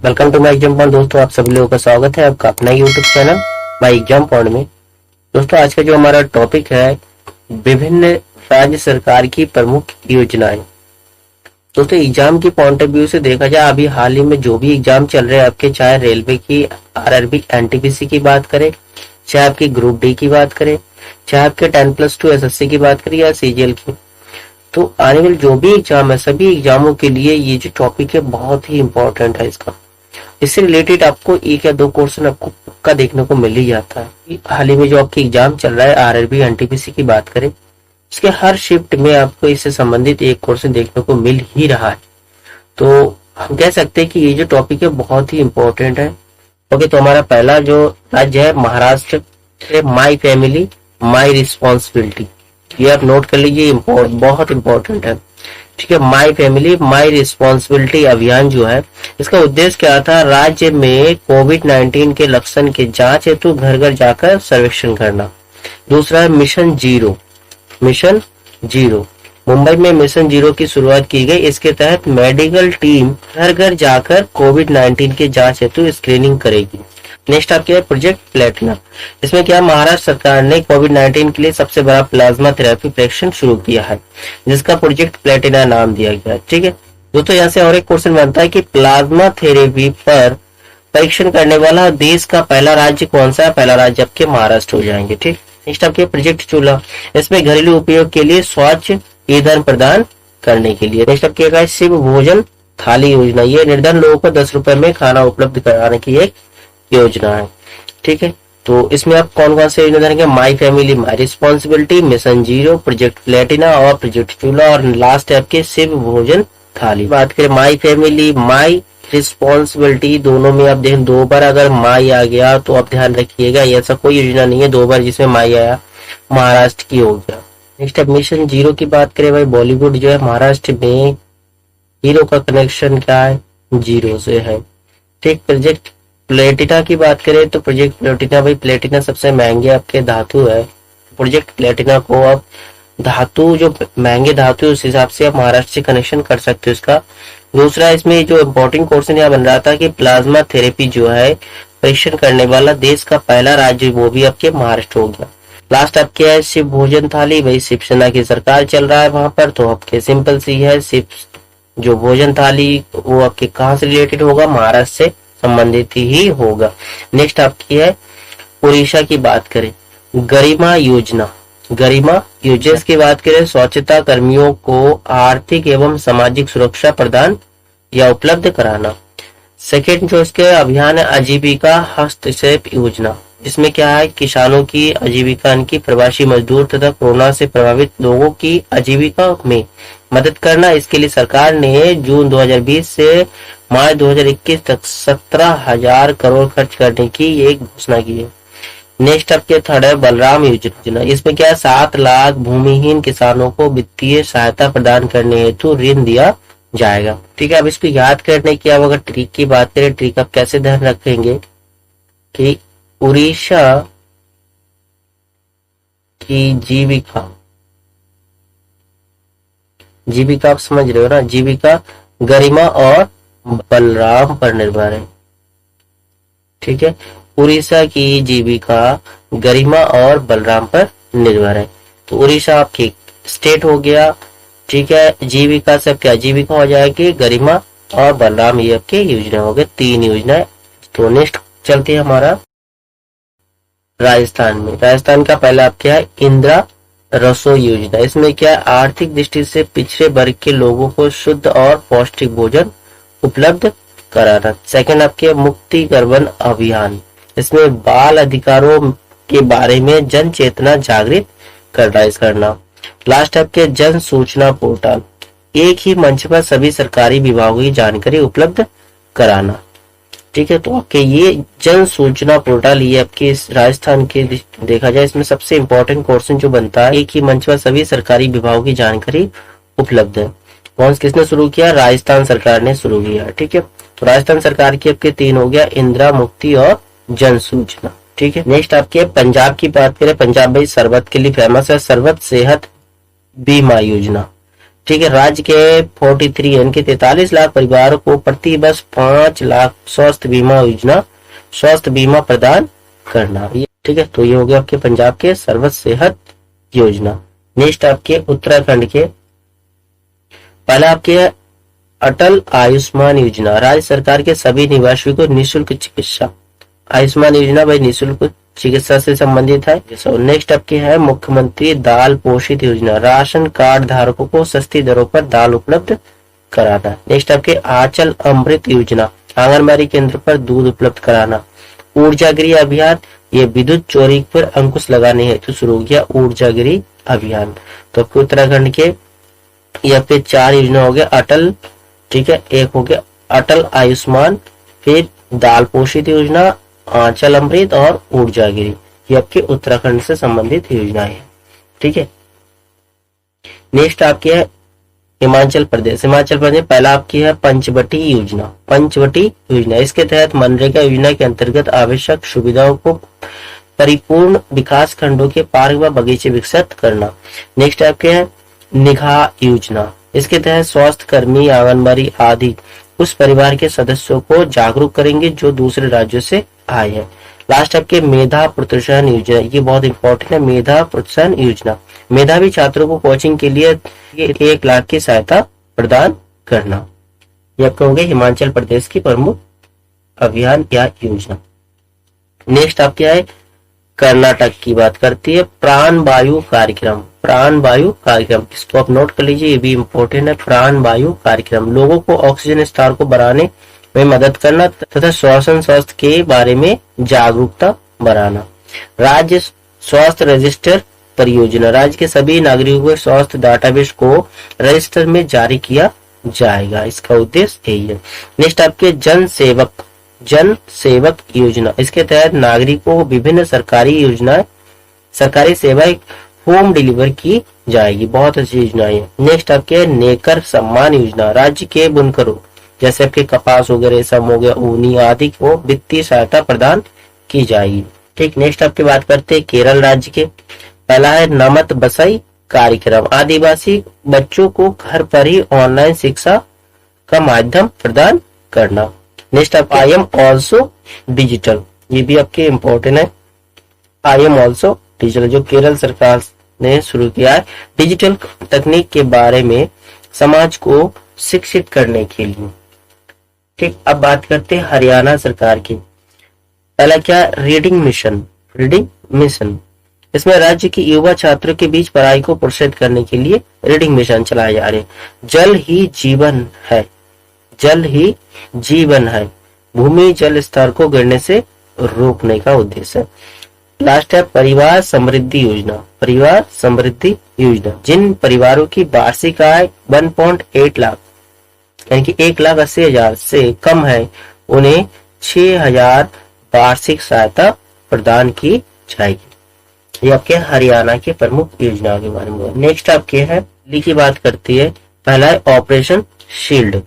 Welcome to My Exam Point. दोस्तों आप सभी लोगों का स्वागत है आपका अपना YouTube channel My Exam Point में। दोस्तों आज का जो हमारा टॉपिक है विभिन्न राज्य सरकार की प्रमुख योजनाएं। दोस्तों एग्जाम की पॉइंट ऑफ व्यू से देखा जाए अभी हाल ही में जो भी एग्जाम चल रहे हैं आपके, चाहे रेलवे की, आरआरबी, एनटीपीसी की बात करें, चाहे आपकी ग्रुप डी की बात करें, चाहे आपके 10+2 एसएससी की बात करें या सीजीएल की, तो आने वाले जो भी एग्जाम है सभी एग्जामों के लिए ये जो टॉपिक है बहुत ही इंपॉर्टेंट है। इससे रिलेटेड आपको एक या दो क्वेश्चन आपको पक्का देखने को मिल ही जाता है। हाल ही में जो आपकी एग्जाम चल रहा है आरआरबी एनटीपीसी की बात करें, इसके हर शिफ्ट में आपको इससे संबंधित एक क्वेश्चन देखने को मिल ही रहा है। तो हम कह सकते हैं कि ये जो टॉपिक है बहुत ही इंपॉर्टेंट है। ओके, तो हमारा पहला जो राज्य है Maharashtra, my family my responsibility, ये आप नोट कर लीजिए, बहुत इंपॉर्टेंट है। ठीक है, माई फैमिली माई रिस्पॉन्सिबिलिटी अभियान जो है इसका उद्देश्य क्या था? राज्य में कोविड-19 के लक्षण के जांच हेतु घर घर जाकर सर्वेक्षण करना। दूसरा है मिशन जीरो। मुंबई में मिशन जीरो की शुरुआत की गई। इसके तहत मेडिकल टीम घर घर जाकर कोविड-19 के जांच हेतु स्क्रीनिंग करेगी। नेक्स्ट आपके है प्रोजेक्ट प्लेटिना। इसमें क्या महाराष्ट्र सरकार ने कोविड-19 के लिए सबसे बड़ा प्लाज्मा थेरेपी परीक्षण शुरू किया है, जिसका प्रोजेक्ट प्लेटिना नाम दिया गया है। ठीक है दोस्तों, यहाँ से और एक क्वेश्चन बनता है कि प्लाज्मा थेरेपी पर परीक्षण करने वाला देश का पहला राज्य कौन सा है? पहला राज्य आपके महाराष्ट्र हो जाएंगे। ठीक, नेक्स्ट आपके प्रोजेक्ट चूल्हा। इसमें घरेलू उपयोग के लिए स्वच्छ ईंधन प्रदान करने के लिए। नेक्स्ट आपके शिव भोजन थाली योजना, ये निर्धन लोगों को 10 रुपए में खाना उपलब्ध कराने की एक योजना है। ठीक है, तो इसमें आप कौन कौन से योजना देंगे? My family my responsibility, mission zero, project Platina और प्रोजेक्ट चूल्हा, और लास्ट है आपके शिव भोजन थाली। बात करें माई फैमिली माई रिस्पॉन्सिबिलिटी, दोनों में आप देखें 2 बार अगर माई आ गया तो आप ध्यान रखिएगा ऐसा कोई योजना नहीं है 2 बार जिसमें माई आया, महाराष्ट्र की हो गया। नेक्स्ट अब मिशन जीरो की बात करें भाई, बॉलीवुड जो है महाराष्ट्र में हीरो का कनेक्शन क्या है? जीरो से है। ठीक, प्रोजेक्ट प्लेटिना की बात करें तो प्रोजेक्ट प्लेटिना भाई, प्लेटिना सबसे महंगे आपके धातु है। प्रोजेक्ट प्लेटिना को आप धातु जो महंगे धातु उस हिसाब से आप महाराष्ट्र से कनेक्शन कर सकते हो इसका। दूसरा इसमें जो इम्पोर्टेंट क्वेश्चन यहाँ बन रहा था कि प्लाज्मा थेरेपी जो है परीक्षण करने वाला देश का पहला राज्य वो भी आपके महाराष्ट्र हो गया। लास्ट आपके है शिव भोजन थाली, भाई शिवसेना की सरकार चल रहा है वहां पर, तो आपके सिंपल सी है शिव जो भोजन थाली वो आपके कहाँ से रिलेटेड होगा? महाराष्ट्र से संबंधित ही होगा। नेक्स्ट आपकी है उड़ीसा की बात करें, गरिमा योजना की बात करें, स्वच्छता कर्मियों को आर्थिक एवं सामाजिक सुरक्षा प्रदान या उपलब्ध कराना। सेकेंड जो इसके अभियान है आजीविका हस्तक्षेप योजना, इसमें क्या है? किसानों की आजीविका, इनकी प्रवासी मजदूर तथा कोरोना से प्रभावित लोगों की आजीविका में मदद करना। इसके लिए सरकार ने जून 2020 से मार्च 2021 तक 17,000 करोड़ खर्च करने की एक घोषणा की है। नेक्स्ट आपके थर्ड है बलराम योजना। इसमें क्या है? 7 लाख भूमिहीन किसानों को वित्तीय सहायता प्रदान करने हेतु ऋण दिया जाएगा। ठीक है, अब इसको याद करने की अगर ट्रिक की बात करें, ट्रिक आप कैसे ध्यान रखेंगे कि उड़ीसा की जीविका आप समझ रहे हो ना, जीविका गरिमा और बलराम पर निर्भर है। ठीक है, उड़ीसा की जीविका गरिमा और बलराम पर निर्भर है। तो उड़ीसा आपकी स्टेट हो गया। ठीक है, जीविका से क्या जीविका हो जाएगी? गरिमा और बलराम, ये आपके योजना हो गए, 3 योजनाएं। तो नेक्स्ट चलते हैं हमारा राजस्थान में। राजस्थान का पहला आप क्या है? इंदिरा रसोई योजना। इसमें क्या आर्थिक दृष्टि से पिछड़े वर्ग के लोगों को शुद्ध और पौष्टिक भोजन उपलब्ध कराना। सेकंड आपके मुक्ति गर्भन अभियान, इसमें बाल अधिकारों के बारे में जन चेतना जागृत करना। लास्ट आपके जन सूचना पोर्टल, एक ही मंच पर सभी सरकारी विभागों की जानकारी उपलब्ध कराना। ठीक है, तो आपके ये जन सूचना पोर्टल ये आपके राजस्थान के देखा जाए इसमें सबसे इंपॉर्टेंट क्वेश्चन जो बनता है, एक ही मंच पर सभी सरकारी विभागों की जानकारी उपलब्ध है। कौन किसने शुरू किया? राजस्थान सरकार ने शुरू किया। ठीक है, तो राजस्थान सरकार की आपके 3 हो गया, इंदिरा, मुक्ति और जन सूचना। ठीक है, नेक्स्ट आपके पंजाब की बात करें, पंजाब भाई शरबत के लिए फेमस है, शरबत सेहत बीमा योजना। ठीक है। राज्य के 43 यानी कि 43 लाख परिवारों को प्रति वर्ष 5 लाख स्वास्थ्य बीमा प्रदान करना। ठीक है, तो ये हो गया आपके पंजाब के सर्व सेहत योजना। नेक्स्ट आपके उत्तराखंड के पहला आपके अटल आयुष्मान योजना। राज्य सरकार के सभी निवासियों को निःशुल्क चिकित्सा। आयुष्मान योजना भाई निःशुल्क चिकित्सा से संबंधित है। नेक्स्ट आपकी है मुख्यमंत्री दाल पोषित योजना। राशन कार्ड धारकों को सस्ती दरों पर दाल उपलब्ध कराना। नेक्स्ट आपके आंचल अमृत योजना। आंगनबाड़ी केंद्र पर दूध उपलब्ध कराना। ऊर्जागिरी अभियान, ये विद्युत चोरी पर अंकुश लगाने हेतु शुरू हो गया ऊर्जागिरी अभियान। तो आपके उत्तराखंड के ये आपके 4 योजना हो गया अटल, ठीक है, एक हो गया अटल आयुष्मान, फिर दाल पोषित योजना, आंचल अमृत और ऊर्जागिरी। ये आपके उत्तराखंड से संबंधित योजनाएं हैं। ठीक है, नेक्स्ट आपकी है हिमाचल प्रदेश। हिमाचल प्रदेश पहला आपकी है पंचवटी योजना। पंचवटी योजना, इसके तहत मनरेगा योजना के अंतर्गत आवश्यक सुविधाओं को परिपूर्ण विकास खंडों के पार्क व बगीचे विकसित करना। नेक्स्ट आपके है निगाह योजना। इसके तहत स्वास्थ्य कर्मी, आंगनबाड़ी आदि उस परिवार के सदस्यों को जागरूक करेंगे जो दूसरे राज्यों से आए हैं। लास्ट आपके मेधा प्रोत्साहन योजना, ये बहुत इंपॉर्टेंट है। मेधा प्रोत्साहन योजना, मेधावी छात्रों को कोचिंग के लिए 1 लाख की सहायता प्रदान करना। ये आपका हो गया हिमाचल प्रदेश की प्रमुख अभियान या योजना। नेक्स्ट आप क्या है कर्नाटक की बात करती है प्राण वायु कार्यक्रम। प्राण वायु कार्यक्रम, इसको आप नोट कर लीजिए, ये भी इम्पोर्टेंट है। प्राण वायु कार्यक्रम लोगों को ऑक्सीजन स्तर को बढ़ाने में मदद करना तथा श्वसन स्वास्थ्य के बारे में जागरूकता बढ़ाना। राज्य स्वास्थ्य रजिस्टर परियोजना, राज्य के सभी नागरिकों के स्वास्थ्य डाटाबेस को रजिस्टर में जारी किया जाएगा, इसका उद्देश्य यही है। नेक्स्ट आपके जन सेवक योजना, इसके तहत नागरिकों को विभिन्न सरकारी सेवाएं होम डिलीवर की जाएगी, बहुत अच्छी योजनाएं है। नेक्स्ट आपके नेकर सम्मान योजना, राज्य के बुनकरों जैसे आपके कपास हो गया, रेशम हो गया, ऊनी आदि को वित्तीय सहायता प्रदान की जाएगी। ठीक, नेक्स्ट आपकी बात करते हैं केरल राज्य के। पहला है नमत बसई कार्यक्रम, आदिवासी बच्चों को घर पर ही ऑनलाइन शिक्षा का माध्यम प्रदान करना। नेक्स्ट आप आई एम ऑल्सो डिजिटल, ये भी आपके इम्पोर्टेंट है। आई एम ऑल्सो डिजिटल जो केरल सरकार ने शुरू किया है डिजिटल तकनीक के बारे में समाज को शिक्षित करने के लिए। ठीक, अब बात करते हैं हरियाणा सरकार की। पहला क्या रीडिंग मिशन, इसमें राज्य के युवा छात्रों के बीच पढ़ाई को प्रोत्साहित करने के लिए रीडिंग मिशन चलाए जा रहे हैं। जल ही जीवन है, भूमि जल स्तर को गिरने से रोकने का उद्देश्य है। लास्ट है परिवार समृद्धि योजना, जिन परिवारों की वार्षिक आय 1.8 लाख यानी कि 1,80,000 से कम है उन्हें 6,000 वार्षिक सहायता प्रदान की जाएगी। ये आपके हरियाणा के प्रमुख योजनाओं के बारे में। नेक्स्ट आपके है दिल्ली की बात करती है। पहला है ऑपरेशन शील्ड,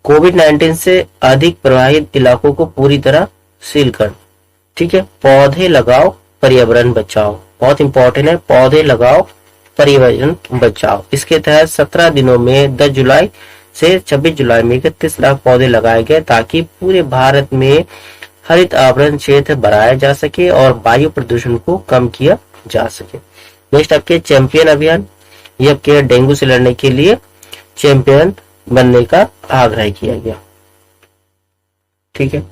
कोविड-19 से अधिक प्रभावित इलाकों को पूरी तरह सील कर। ठीक है, पौधे लगाओ पर्यावरण बचाओ, बहुत इंपॉर्टेंट है, पौधे लगाओ पर्यावरण बचाओ। इसके तहत 17 दिनों में 10 जुलाई से 26 जुलाई में 31 लाख पौधे लगाए गए ताकि पूरे भारत में हरित आवरण क्षेत्र बढ़ाया जा सके और वायु प्रदूषण को कम किया जा सके। नेक्स्ट आपके चैंपियन अभियान, ये आपके डेंगू से लड़ने के लिए चैंपियन बनने का आग्रह किया गया। ठीक है,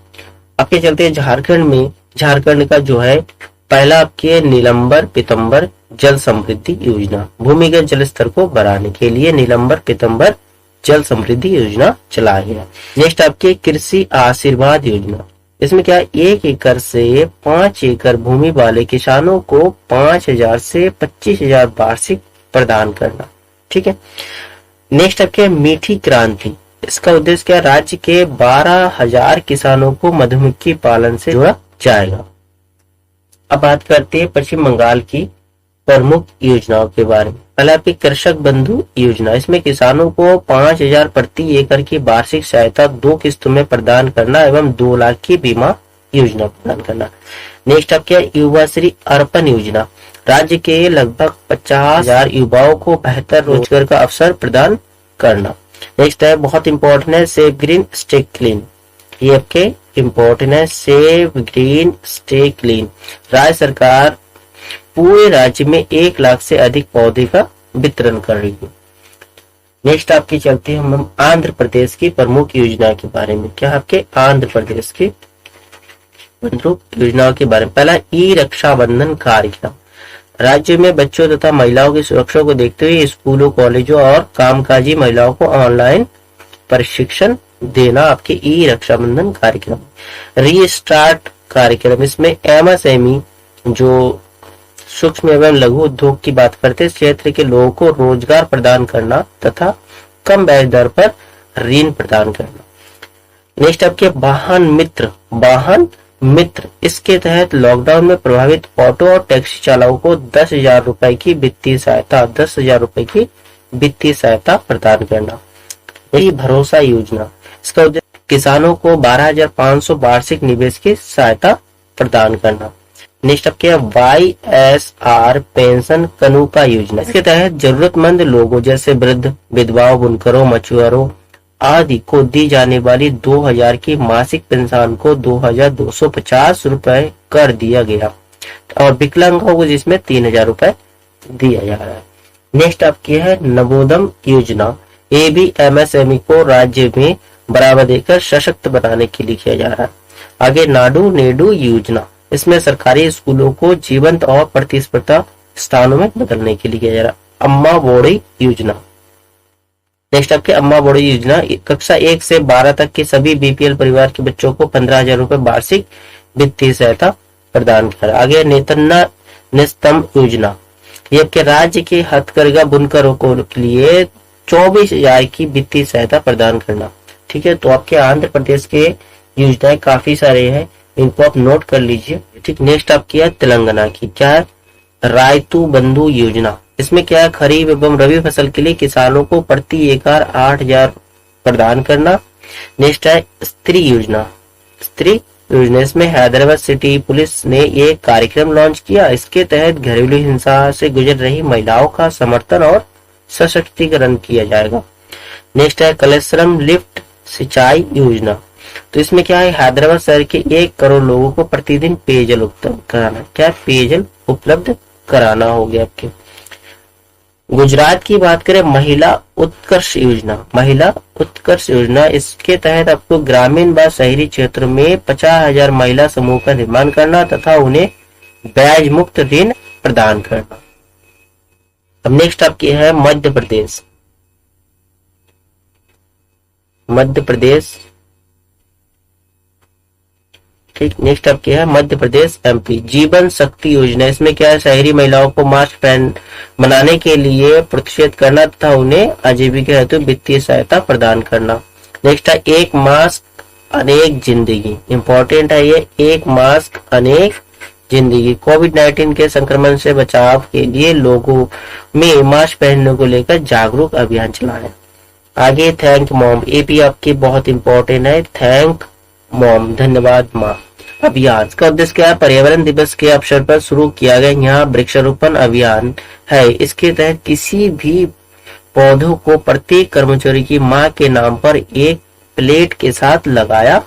आपके चलते झारखंड में, झारखंड का जो है पहला आपके नीलंबर पीतंबर जल समृद्धि योजना, भूमिगत जल स्तर को बढ़ाने के लिए नीलंबर पीतंबर जल समृद्धि योजना चलाया गया। नेक्स्ट आपके कृषि आशीर्वाद योजना, इसमें क्या 1 एकड़ से 5 एकड़ भूमि वाले किसानों को 5,000 से 25,000 वार्षिक प्रदान करना। ठीक है, नेक्स्ट आपके मीठी क्रांति, इसका उद्देश्य क्या राज्य के 12,000 किसानों को मधुमक्खी पालन से जोड़ा जाएगा। अब बात करते हैं पश्चिम बंगाल की प्रमुख योजनाओं के बारे में। पहले आपकी कृषक बंधु योजना, इसमें किसानों को 5,000 प्रति एकड़ की वार्षिक सहायता 2 किस्तों में प्रदान करना एवं 2 लाख की बीमा योजना प्रदान करना। नेक्स्ट आप क्या युवा श्री अर्पण योजना, राज्य के लगभग 50,000 युवाओं को बेहतर रोजगार का अवसर प्रदान करना। नेक्स्ट है, बहुत इंपॉर्टेंट है, सेव ग्रीन स्टे क्लीन। ये आपके इंपॉर्टेंट है, सेव ग्रीन स्टे क्लीन। राज्य सरकार पूरे राज्य में 1 लाख से अधिक पौधे का वितरण कर रही है। नेक्स्ट आपकी चलते हैं हम आंध्र प्रदेश की प्रमुख योजना के बारे में। क्या आपके आंध्र प्रदेश की प्रमुख योजनाओं के बारे में। पहला, ई रक्षाबंधन कार्यक्रम। राज्य में बच्चों तथा महिलाओं की सुरक्षा को देखते हुए स्कूलों, कॉलेजों और कामकाजी महिलाओं को ऑनलाइन प्रशिक्षण देना आपके ई रक्षाबंधन कार्यक्रम। रीस्टार्ट कार्यक्रम, इसमें एमएसएमई जो सूक्ष्म एवं लघु उद्योग की बात करते हैं, क्षेत्र के लोगों को रोजगार प्रदान करना तथा कम ब्याज दर पर ऋण प्रदान करना। नेक्स्ट आपके वाहन मित्र, इसके तहत लॉकडाउन में प्रभावित ऑटो और टैक्सी चालकों को 10,000 रुपए की वित्तीय सहायता 10,000 रुपए की वित्तीय सहायता प्रदान करना। यही भरोसा योजना, इसका उद्देश्य किसानों को 12,500 वार्षिक निवेश की सहायता प्रदान करना। नेक्स्ट आपके YSR पेंशन कनूका योजना, इसके तहत जरूरतमंद लोगों जैसे वृद्ध, विधवाओं, बुनकरों, मछुआरों आदि को दी जाने वाली 2,000 की मासिक पेंशन को 2,250 रुपए कर दिया गया और विकलांगों को जिसमें 3,000 रुपए दिया जा रहा है। नेक्स्ट आपकी है नवोदम योजना। ये भी MSME को राज्य में बढ़ावा देकर सशक्त बनाने के लिए किया जा रहा है। आगे नाडू नेडू योजना, इसमें सरकारी स्कूलों को जीवंत और प्रतिस्पर्धा स्थानों में बदलने के लिए किया जा रहा है। अम्मा बोड़ी योजना। नेक्स्ट आपके अम्मा बोड़ी योजना, कक्षा 1 से 12 तक के सभी BPL परिवार के बच्चों को 15,000 रुपए वार्षिक वित्तीय सहायता प्रदान कर। आगे नेतन्ना निस्तंभ योजना, ये आपके राज्य के हथकरघा बुनकरों को के लिए 24,000 की वित्तीय सहायता प्रदान करना। ठीक है, तो आपके आंध्र प्रदेश के योजनाएं काफी सारे हैं, इनको आप नोट कर लीजिए। ठीक, नेक्स्ट आपकी है तेलंगाना की। क्या है? रायतू बंधु योजना। इसमें क्या है, खरीफ एवं रबी फसल के लिए किसानों को प्रति एकड़ 8,000 प्रदान करना। नेक्स्ट है स्त्री योजना। इसमें हैदराबाद सिटी पुलिस ने एक कार्यक्रम लॉन्च किया। इसके तहत घरेलू हिंसा से गुजर रही महिलाओं का समर्थन और सशक्तिकरण किया जाएगा। नेक्स्ट है कलेश्वरम लिफ्ट सिंचाई योजना। तो इसमें क्या है, हैदराबाद शहर के 1 करोड़ लोगों को प्रतिदिन पेयजल उपलब्ध कराना। क्या पेयजल उपलब्ध कराना हो गया आपके। गुजरात की बात करें, महिला उत्कर्ष योजना। इसके तहत आपको ग्रामीण व शहरी क्षेत्र में 50,000 महिला समूह का निर्माण करना तथा उन्हें ब्याज मुक्त ऋण प्रदान करना। अब नेक्स्ट आपकी है मध्य प्रदेश। ठीक, नेक्स्ट आपकी है मध्य प्रदेश MP जीवन शक्ति योजना। इसमें क्या है, शहरी महिलाओं को मास्क बनाने के लिए प्रोत्साहित करना तथा उन्हें आजीविका हेतु वित्तीय सहायता प्रदान करना। नेक्स्ट है एक मास्क अनेक जिंदगी। इंपॉर्टेंट है ये, एक मास्क अनेक जिंदगी। कोविड-19 के संक्रमण से बचाव के लिए लोगों में मास्क पहनने को लेकर जागरूक अभियान चलाएं। आगे थैंक मॉम, ये भी आपकी बहुत इंपॉर्टेंट है। थैंक मॉम, धन्यवाद माँ अभियान का उद्देश्य क्या है, पर्यावरण दिवस के अवसर पर शुरू किया गया यहाँ वृक्षारोपण अभियान है। इसके तहत किसी भी पौधों को प्रत्येक कर्मचारी की माँ के नाम पर एक प्लेट के साथ लगाया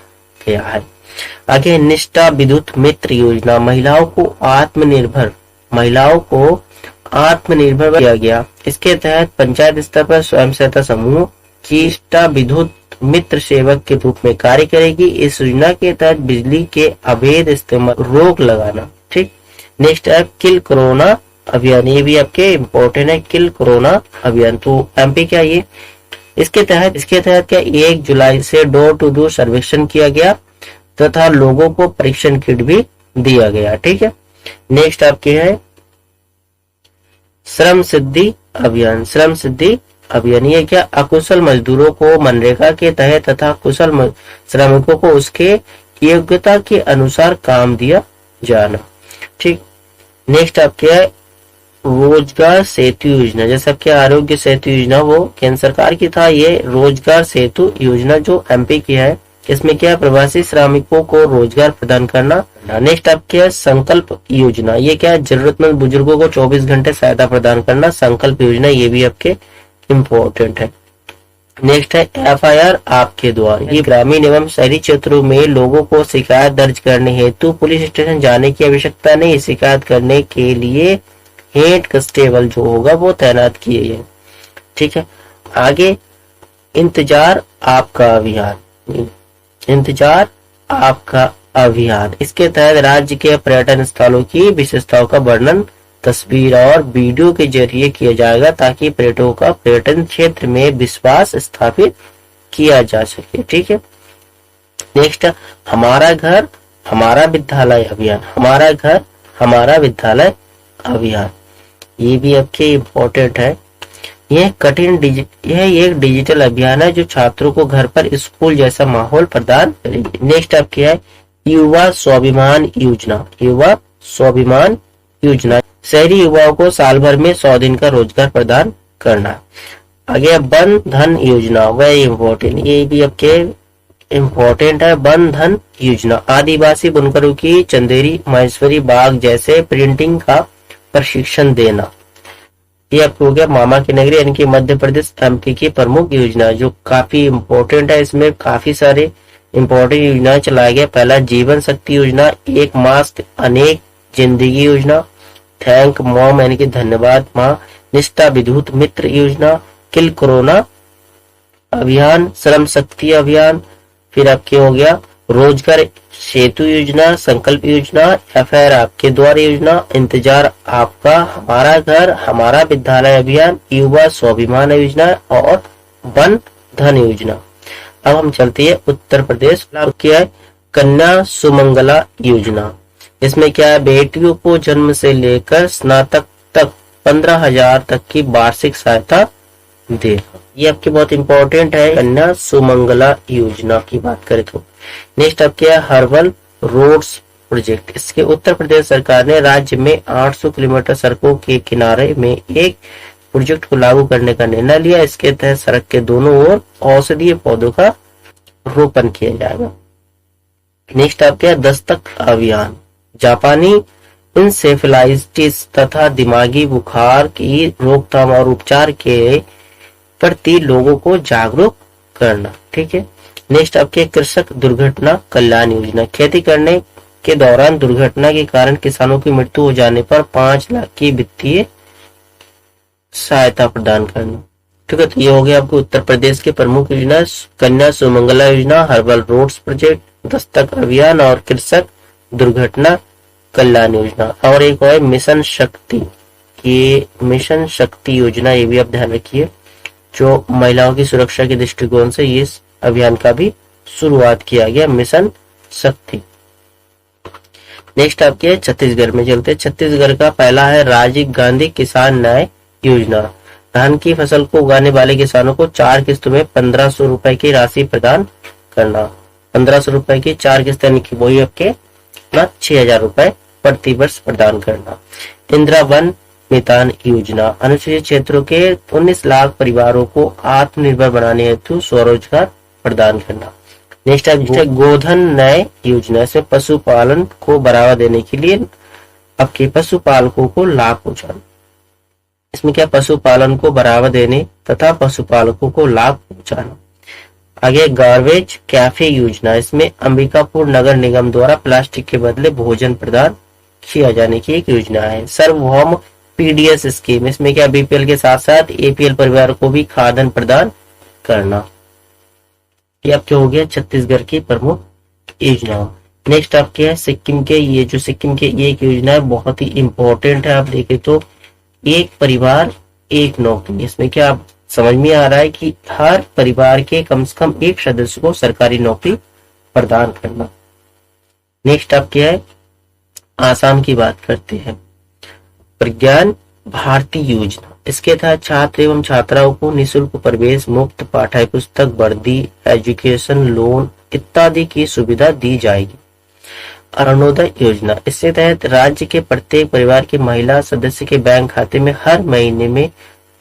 गया है। आगे निष्ठा विद्युत मित्र योजना, महिलाओं को आत्मनिर्भर किया गया। इसके तहत पंचायत स्तर पर स्वयं सहायता समूह की निष्ठा विद्युत मित्र सेवक के रूप में कार्य करेगी। इस योजना के तहत बिजली के अवैध इस्तेमाल रोक लगाना। ठीक, नेक्स्ट है किल कोरोना अभियान। ये भी आपके इम्पोर्टेंट है, किल कोरोना अभियान। तो MP क्या ये, इसके तहत क्या 1 जुलाई से डोर टू डोर सर्वेक्षण किया गया तथा लोगों को परीक्षण किट भी दिया गया। ठीक है, नेक्स्ट आपके है श्रम सिद्धि अभियान। ये क्या, अकुशल मजदूरों को मनरेगा के तहत तथा कुशल श्रमिकों को उसके योग्यता के अनुसार काम दिया जाना। ठीक, नेक्स्ट आपके है रोजगार सेतु योजना। जैसे आपके आरोग्य सेतु योजना वो केंद्र सरकार की था, ये रोजगार सेतु योजना जो MP की है इसमें क्या है, प्रवासी श्रमिकों को रोजगार प्रदान करना। नेक्स्ट आपके है संकल्प योजना, ये क्या है, जरूरतमंद बुजुर्गों को 24 घंटे सहायता प्रदान करना। संकल्प योजना ये भी आपके इम्पोर्टेंट है। नेक्स्ट है FIR आपके द्वार, ये ग्रामीण एवं शहरी क्षेत्रों में लोगों को शिकायत दर्ज करने हेतु पुलिस स्टेशन जाने की आवश्यकता नहीं। शिकायत करने के लिए हेड कांस्टेबल जो होगा वो तैनात किए गए। ठीक है, आगे इंतजार आपका अभियान, इंतजार आपका अभियान, इसके तहत राज्य के पर्यटन स्थलों की विशेषताओं का वर्णन तस्वीर और वीडियो के जरिए किया जाएगा ताकि पर्यटकों का पर्यटन क्षेत्र में विश्वास स्थापित किया जा सके। ठीक है, नेक्स्ट हमारा घर हमारा विद्यालय अभियान, हमारा घर हमारा विद्यालय अभियान, ये भी आपके इम्पोर्टेंट है। यह एक डिजिटल अभियान है जो छात्रों को घर पर स्कूल जैसा माहौल प्रदान करेगी। नेक्स्ट आपके है युवा स्वाभिमान योजना, युवा स्वाभिमान योजना, शहरी युवाओं को साल भर में 100 दिन का रोजगार प्रदान करना। आगे वन धन योजना, वेरी इम्पोर्टेंट, ये भी आपके इम्पोर्टेंट है। वन धन योजना आदिवासी बुनकरों की चंदेरी महेश्वरी बाग जैसे प्रिंटिंग का प्रशिक्षण देना। ये आपको हो गया मामा की नगरी यानी कि मध्य प्रदेश MP की प्रमुख योजना जो काफी इम्पोर्टेंट है। इसमें काफी सारे इम्पोर्टेंट योजनाएं चलाया गया। पहला जीवन शक्ति योजना, एक मास्क अनेक जिंदगी योजना, थैंक मॉम यानी कि धन्यवाद माँ, निष्ठा विद्युत मित्र योजना, किल कोरोना अभियान, श्रम शक्ति अभियान, फिर आपके हो गया रोजगार सेतु योजना, संकल्प योजना, FIR आपके द्वार योजना, इंतजार आपका, हमारा घर हमारा विद्यालय अभियान, युवा स्वाभिमान योजना और वन धन योजना। अब हम चलते हैं उत्तर प्रदेश, क्या है कन्या सुमंगला योजना। इसमें क्या है, बेटियों को जन्म से लेकर स्नातक तक 15,000 तक की वार्षिक सहायता देगा। ये आपके बहुत इंपॉर्टेंट है कन्या सुमंगला योजना की बात करें तो। नेक्स्ट आपके है हर्बल रोड्स प्रोजेक्ट, इसके उत्तर प्रदेश सरकार ने राज्य में 800 किलोमीटर सड़कों के किनारे में एक प्रोजेक्ट को लागू करने का निर्णय लिया। इसके तहत सड़क के दोनों ओर औषधीय पौधों का रोपण किया जाएगा। नेक्स्ट आपके है दस्तक अभियान, जापानी इंसेफेलाइटिस तथा दिमागी बुखार की रोकथाम और उपचार के प्रति लोगों को जागरूक करना। ठीक है, नेक्स्ट आपके कृषक दुर्घटना कल्याण योजना, खेती करने के दौरान दुर्घटना के कारण किसानों की मृत्यु हो जाने पर 5 लाख की वित्तीय सहायता प्रदान करना। ठीक है, तो ये हो गया आपको उत्तर प्रदेश के प्रमुख योजना, कन्या सुमंगला योजना, हर्बल रोड्स प्रोजेक्ट, दस्तक अभियान और कृषक दुर्घटना कल्याण योजना। और एक और मिशन शक्ति, ये मिशन शक्ति योजना, ये भी आप ध्यान रखिए, जो महिलाओं की सुरक्षा के दृष्टिकोण से इस अभियान का भी शुरुआत किया गया, मिशन शक्ति। नेक्स्ट आपके छत्तीसगढ़ में चलते हैं। छत्तीसगढ़ का पहला है राजीव गांधी किसान न्याय योजना, धान की फसल को उगाने वाले किसानों को 4 किस्तों में 1500 रुपए की राशि प्रदान करना। 1500 रुपए की 4 किस्त यानी कि वही आपके 6,000 रुपए प्रति वर्ष प्रदान करना। इंदिरा वन मितान योजना, अनुसूचित क्षेत्रों के 19 लाख परिवारों को आत्मनिर्भर बनाने हेतु स्वरोजगार प्रदान करना। नेक्स्ट है गोधन न्याय योजना, इसमें पशुपालन को बढ़ावा देने के लिए आपके पशुपालकों को लाभ पहुंचाना। इसमें क्या, पशुपालन को बढ़ावा देने तथा पशुपालकों को लाभ पहुंचाना। आगे गार्बेज कैफे योजना, इसमें अंबिकापुर नगर निगम द्वारा प्लास्टिक के बदले भोजन प्रदान किया जाने की एक योजना है। सार्वभौम PDS स्कीम, इसमें क्या BPL के साथ साथ APL परिवार को भी खाद्यान्न प्रदान करना। ये आपके हो गया छत्तीसगढ़ की प्रमुख योजना। नेक्स्ट आपके है सिक्किम के, ये जो सिक्किम के ये एक योजना है बहुत ही इंपॉर्टेंट है। आप देखें तो एक परिवार एक नौकरी, इसमें क्या आप समझ में आ रहा है कि हर परिवार के कम से कम एक सदस्य को सरकारी नौकरी प्रदान करना। नेक्स्ट आपके है आसाम की बात करते हैं, प्रज्ञान भारती योजना, इसके तहत छात्र एवं छात्राओं को निःशुल्क प्रवेश, मुफ्त पाठ्य पुस्तक, वर्दी, एजुकेशन लोन इत्यादि की सुविधा दी जाएगी। अरुणोदय योजना, इसके तहत राज्य के प्रत्येक परिवार के महिला सदस्य के बैंक खाते में हर महीने में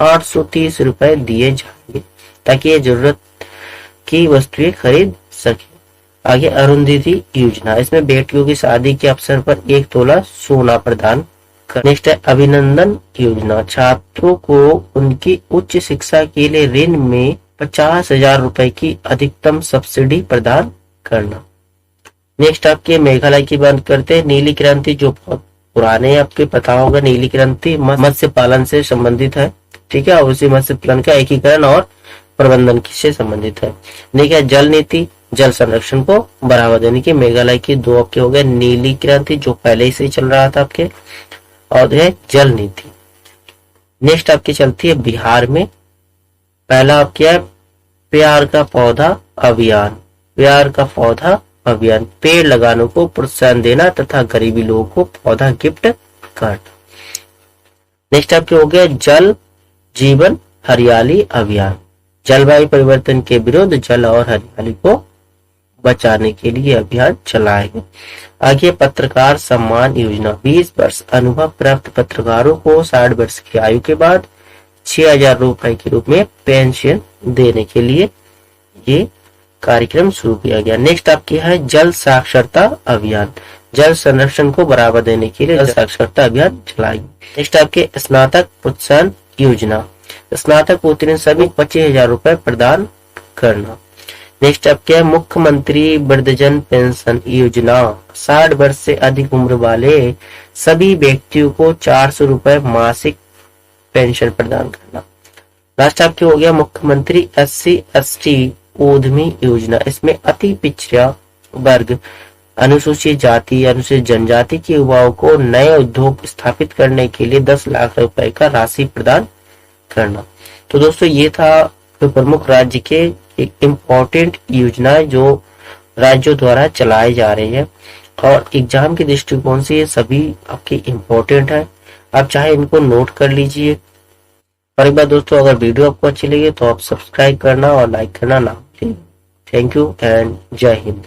830 रुपए दिए जाएंगे ताकि ये जरूरत की वस्तुएं खरीद सके। आगे अरुंधति योजना, इसमें बेटियों की शादी के अवसर पर 1 तोला सोना प्रदान कर। नेक्स्ट है अभिनंदन योजना, छात्रों को उनकी उच्च शिक्षा के लिए ऋण में 50,000 रुपए की अधिकतम सब्सिडी प्रदान करना। नेक्स्ट आपके मेघालय की बात करते हैं। नीली क्रांति जो बहुत पुराने आपके पता होगा, नीली क्रांति मत्स्य पालन से संबंधित है, ठीक है, उसी मत्स्य पालन का एकीकरण और प्रबंधन से संबंधित है। देखिए जल नीति, जल संरक्षण को बढ़ावा देने की। मेघालय की 2 आपके हो गए, नीली क्रांति जो पहले से चल रहा था आपके, और है जल नीति। नेक्स्ट आपकी चलती है बिहार में, पहला आपके है प्यार का पौधा अभियान। प्यार का पौधा अभियान, पेड़ लगाने को प्रोत्साहन देना तथा गरीबी लोगों को पौधा गिफ्ट करना। नेक्स्ट आपके हो गया जल जीवन हरियाली अभियान, जलवायु परिवर्तन के विरुद्ध जल और हरियाली को बचाने के लिए अभियान चलाएंगे। आगे पत्रकार सम्मान योजना, 20 वर्ष अनुभव प्राप्त पत्रकारों को 60 वर्ष की आयु के बाद 6,000 रुपए के रूप में पेंशन देने के लिए ये कार्यक्रम शुरू किया गया। नेक्स्ट आपकी है जल साक्षरता अभियान, जल संरक्षण को बढ़ावा देने के लिए जल साक्षरता अभियान चलाएंगे। नेक्स्ट आपके स्नातक प्रोत्साहन योजना, स्नातक उत्तीर्ण सभी 25,000 रुपए प्रदान करना। नेक्स्ट आपके है मुख्यमंत्री वृद्धजन पेंशन योजना, 60 वर्ष से अधिक उम्र वाले सभी व्यक्तियों को 400 रुपए मासिक पेंशन प्रदान करना। लास्ट आपके हो गया मुख्यमंत्री SC/ST उद्यमी योजना, इसमें अति पिछड़ा वर्ग, अनुसूचित जाति, अनुसूचित जनजाति के युवाओं को नए उद्योग स्थापित करने के लिए 10 लाख रुपए का राशि प्रदान करना। तो दोस्तों ये था प्रमुख राज्य के एक इम्पोर्टेंट योजनाएं जो राज्यों द्वारा चलाए जा रही है, और एग्जाम के दृष्टिकोण से ये सभी आपके इम्पोर्टेंट है। आप चाहे इनको नोट कर लीजिए। और एक बार दोस्तों, अगर वीडियो आपको अच्छी लगे तो आप सब्सक्राइब करना और लाइक करना ना भूलिए। थैंक यू एंड जय हिंद।